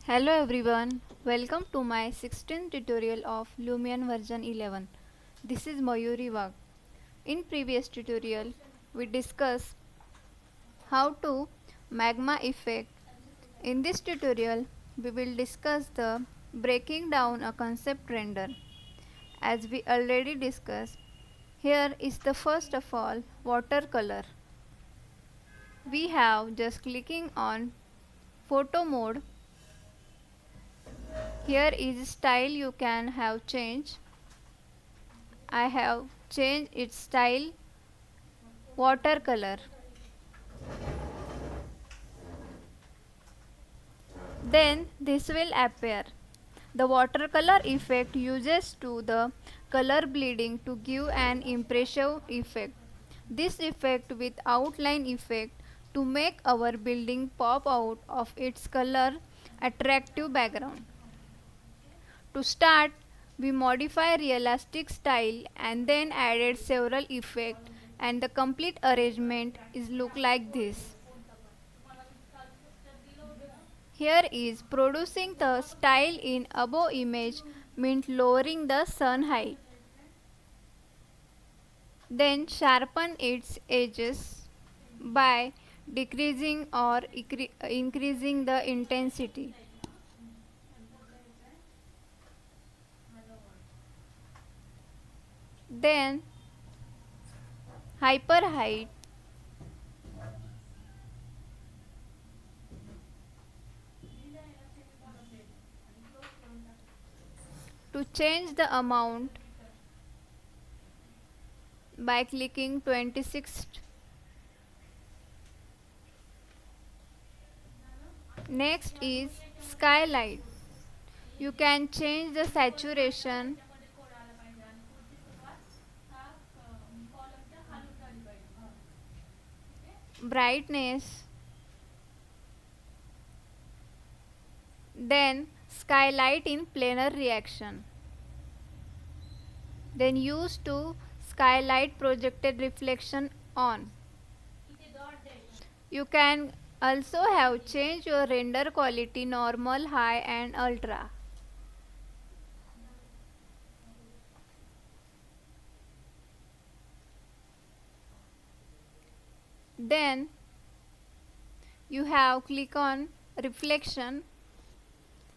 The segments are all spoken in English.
Hello everyone, welcome to my 16th tutorial of Lumion version 11. This is Mayuri Wag. In previous tutorial, we discussed how to magma effect. In this tutorial, we will discuss the breaking down a concept render. As we already discussed, here is the first of all watercolor. We have just clicking on photo mode. Here is style you can have changed. I have changed its style watercolor. Then this will appear. The watercolor effect uses to the color bleeding to give an impressive effect. This effect with outline effect to make our building pop out of its color attractive background. To start, we modify realistic style and then added several effects, and the complete arrangement is look like this. Here is producing the style in above image means lowering the sun height. Then sharpen its edges by decreasing or increasing the intensity. Then hyper height. To change the amount by clicking 26. Next is skylight. You can change the saturation, brightness, then skylight in planar reaction. Then use to skylight projected reflection on. You can also have changed your render quality normal, high and ultra. Then you have click on reflection.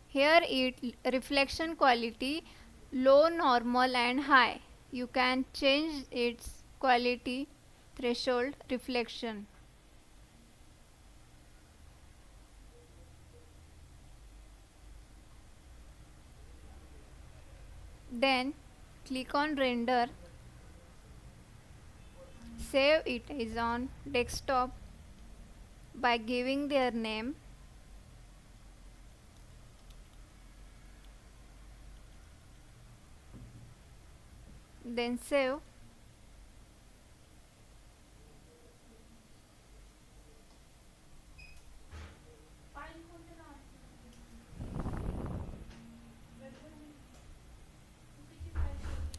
Here it reflection quality low, normal and high. You can change its quality threshold reflection. Then click on render. Save it is on desktop by giving their name. Then save.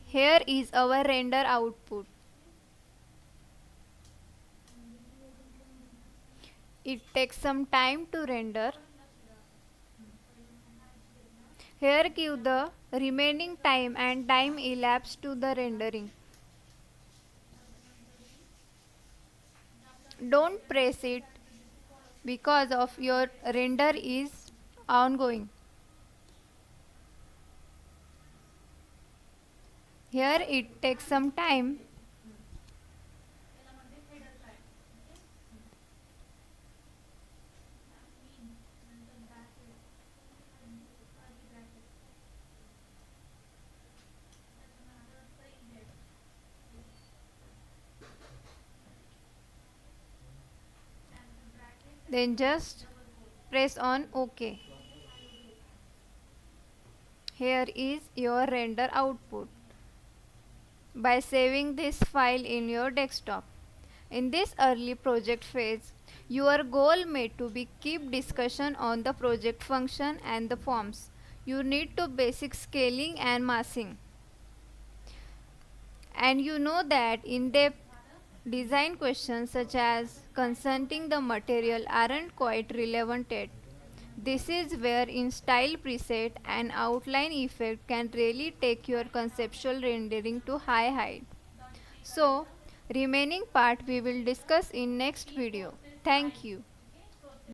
Here is our render output. It takes some time to render. Here give the remaining time and time elapsed to the rendering. Don't press it because of your render is ongoing. Here it takes some time. Then just press on OK. Here is your render output by saving this file in your desktop. In this early project phase, your goal may to be keep discussion on the project function and the forms. You need to basic scaling and massing. And you know that in-depth design questions such as consenting the material aren't quite relevant yet. This is where in style preset and outline effect can really take your conceptual rendering to high height. So, remaining part we will discuss in next video. Thank you.